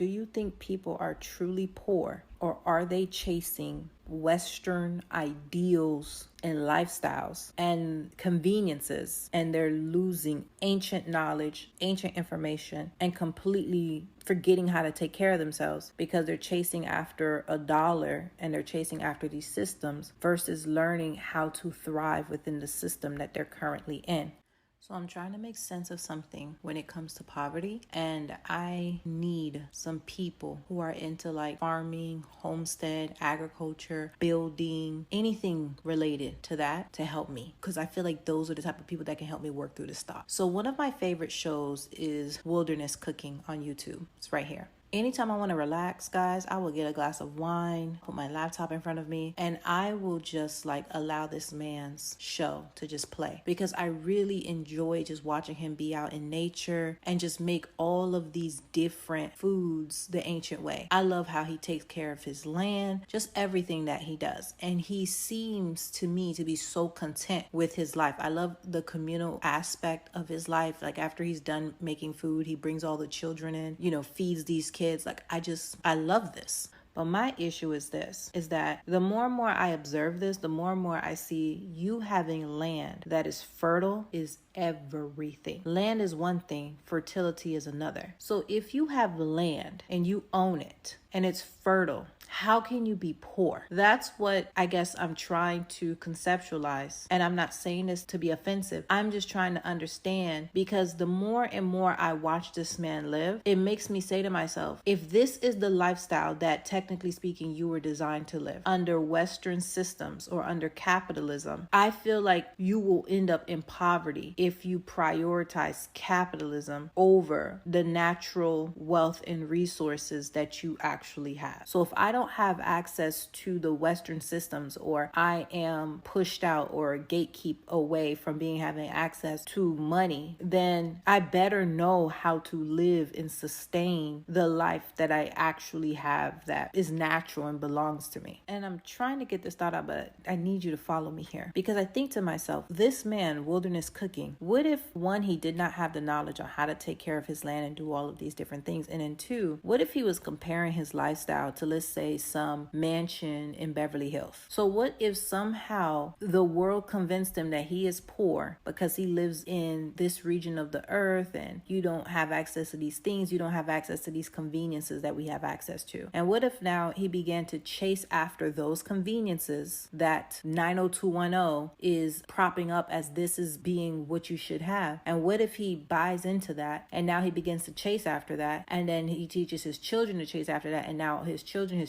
Do you think people are truly poor, or are they chasing Western ideals and lifestyles and conveniences, and they're losing ancient knowledge, ancient information, and completely forgetting how to take care of themselves because they're chasing after a dollar and they're chasing after these systems versus learning how to thrive within the system that they're currently in? So I'm trying to make sense of something when it comes to poverty, and I need some people who are into like farming, homestead, agriculture, building, anything related to that to help me, because I feel like those are the type of people that can help me work through this stuff. So one of my favorite shows is Wilderness Cooking on YouTube. It's right here. Anytime I want to relax, guys, I will get a glass of wine, put my laptop in front of me, and I will just like allow this man's show to just play, because I really enjoy just watching him be out in nature and just make all of these different foods the ancient way. I love how he takes care of his land, just everything that he does. And he seems to me to be so content with his life. I love the communal aspect of his life. Like after he's done making food, he brings all the children in, feeds these kids. Like I love this. But my issue is this, is that the more and more I observe this, the more and more I see you having land that is fertile is everything. Land is one thing, fertility is another. So if you have land and you own it and it's fertile, how can you be poor? That's what I guess I'm trying to conceptualize. And I'm not saying this to be offensive. I'm just trying to understand, because the more and more I watch this man live, it makes me say to myself, if this is the lifestyle that technically speaking you were designed to live under Western systems or under capitalism, I feel like you will end up in poverty if you prioritize capitalism over the natural wealth and resources that you actually have. So if I don't have access to the Western systems, or I am pushed out or gatekeep away from having access to money, then I better know how to live and sustain the life that I actually have that is natural and belongs to me. And I'm trying to get this thought out, but I need you to follow me here, because I think to myself, this man, Wilderness Cooking, what if one, he did not have the knowledge on how to take care of his land and do all of these different things? And then two, what if he was comparing his lifestyle to, let's say, some mansion in Beverly Hills? So what if somehow the world convinced him that he is poor because he lives in this region of the earth and you don't have access to these things, you don't have access to these conveniences that we have access to? And what if now he began to chase after those conveniences that 90210 is propping up as this is being what you should have? And what if he buys into that and now he begins to chase after that, and then he teaches his children to chase after that, and now his children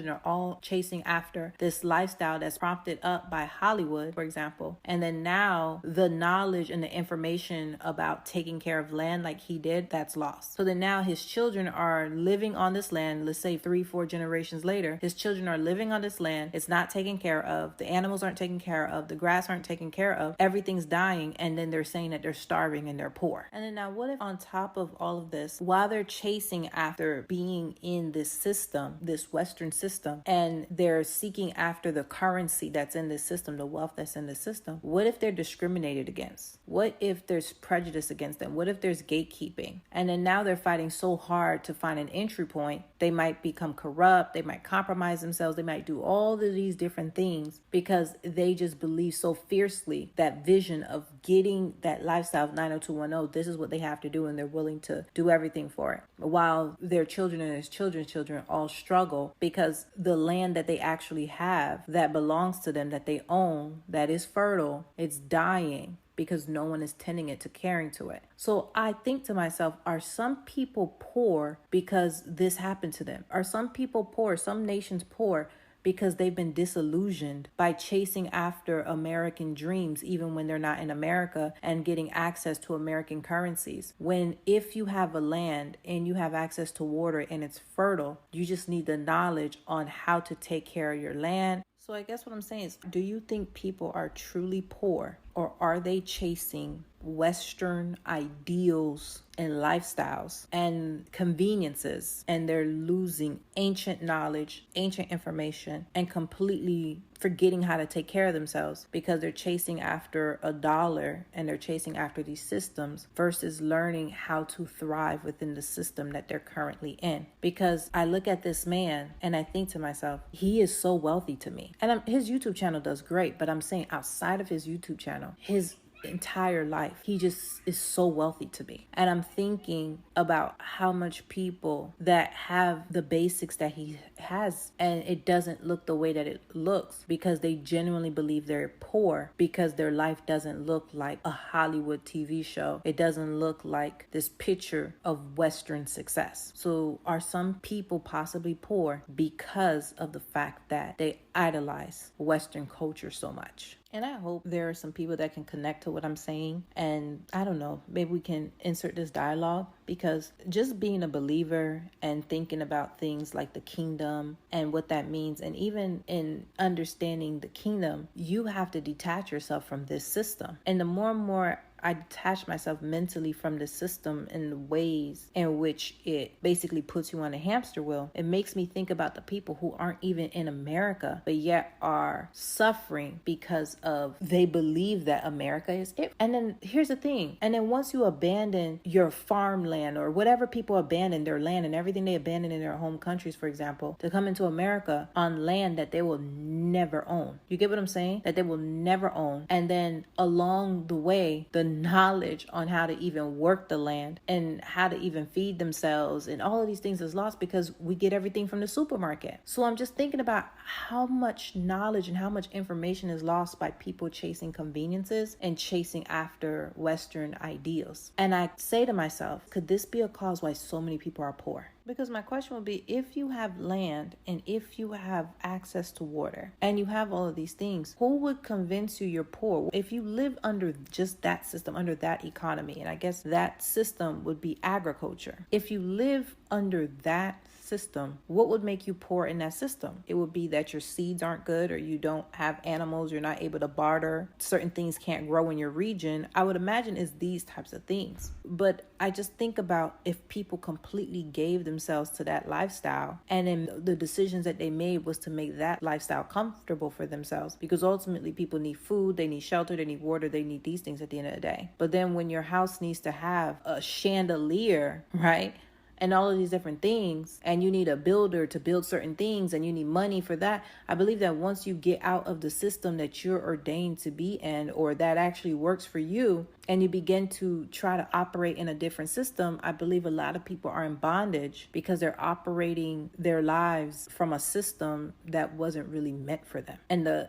are all chasing after this lifestyle that's prompted up by Hollywood, for example. And then now the knowledge and the information about taking care of land like he did, that's lost. So then now his children are living on this land, let's say 3-4 generations later, his children are living on this land. It's not taken care of. The animals aren't taken care of. The grass aren't taken care of. Everything's dying. And then they're saying that they're starving and they're poor. And then now what if on top of all of this, while they're chasing after being in this system, this Western system, and they're seeking after the currency that's in this system, the wealth that's in this system, what if they're discriminated against? What if there's prejudice against them? What if there's gatekeeping? And then now they're fighting so hard to find an entry point. They might become corrupt. They might compromise themselves. They might do all of these different things because they just believe so fiercely that vision of getting that lifestyle of 90210. This is what they have to do, and they're willing to do everything for it. While their children and his children's children all struggle because the land that they actually have that belongs to them, that they own, that is fertile, it's dying because no one is tending it to caring to it. So I think to myself, are some people poor because this happened to them? Are some people poor, some nations poor, because they've been disillusioned by chasing after American dreams, even when they're not in America, and getting access to American currencies? When if you have a land and you have access to water and it's fertile, you just need the knowledge on how to take care of your land. So I guess what I'm saying is, do you think people are truly poor, or are they chasing Western ideals and lifestyles and conveniences, and they're losing ancient knowledge, ancient information, and completely forgetting how to take care of themselves because they're chasing after a dollar and they're chasing after these systems versus learning how to thrive within the system that they're currently in. Because I look at this man and I think to myself, he is so wealthy to me. And his YouTube channel does great, but I'm saying outside of his YouTube channel, his entire life, he just is so wealthy to me. And I'm thinking about how much people that have the basics that he has, and it doesn't look the way that it looks because they genuinely believe they're poor because their life doesn't look like a Hollywood TV show. It doesn't look like this picture of Western success. So are some people possibly poor because of the fact that they idolize Western culture so much? And I hope there are some people that can connect to what I'm saying. And I don't know, maybe we can insert this dialogue, because just being a believer and thinking about things like the kingdom and what that means, and even in understanding the kingdom, you have to detach yourself from this system. And the more and more I detach myself mentally from the system in the ways in which it basically puts you on a hamster wheel, it makes me think about the people who aren't even in America, but yet are suffering because of they believe that America is it. And then here's the thing. And then once you abandon your farmland or whatever people abandon their land and everything they abandon in their home countries, for example, to come into America on land that they will never own. You get what I'm saying? That they will never own. And then along the way, the knowledge on how to even work the land and how to even feed themselves and all of these things is lost because we get everything from the supermarket. So I'm just thinking about how much knowledge and how much information is lost by people chasing conveniences and chasing after Western ideals. And I say to myself, could this be a cause why so many people are poor? Because my question would be, if you have land and if you have access to water and you have all of these things, who would convince you you're poor? If you live under just that system, under that economy, and I guess that system would be agriculture. If you live under that system, what would make you poor in that system? It would be that your seeds aren't good, or you don't have animals, you're not able to barter, certain things can't grow in your region. I would imagine it's these types of things. But I just think about if people completely gave themselves to that lifestyle, and then the decisions that they made was to make that lifestyle comfortable for themselves, because ultimately people need food, they need shelter, they need water, they need these things at the end of the day. But then when your house needs to have a chandelier, right? And all of these different things, and you need a builder to build certain things, and you need money for that. I believe that once you get out of the system that you're ordained to be in, or that actually works for you, and you begin to try to operate in a different system, I believe a lot of people are in bondage because they're operating their lives from a system that wasn't really meant for them. And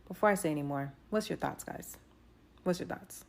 before I say any more, what's your thoughts, guys? What's your thoughts?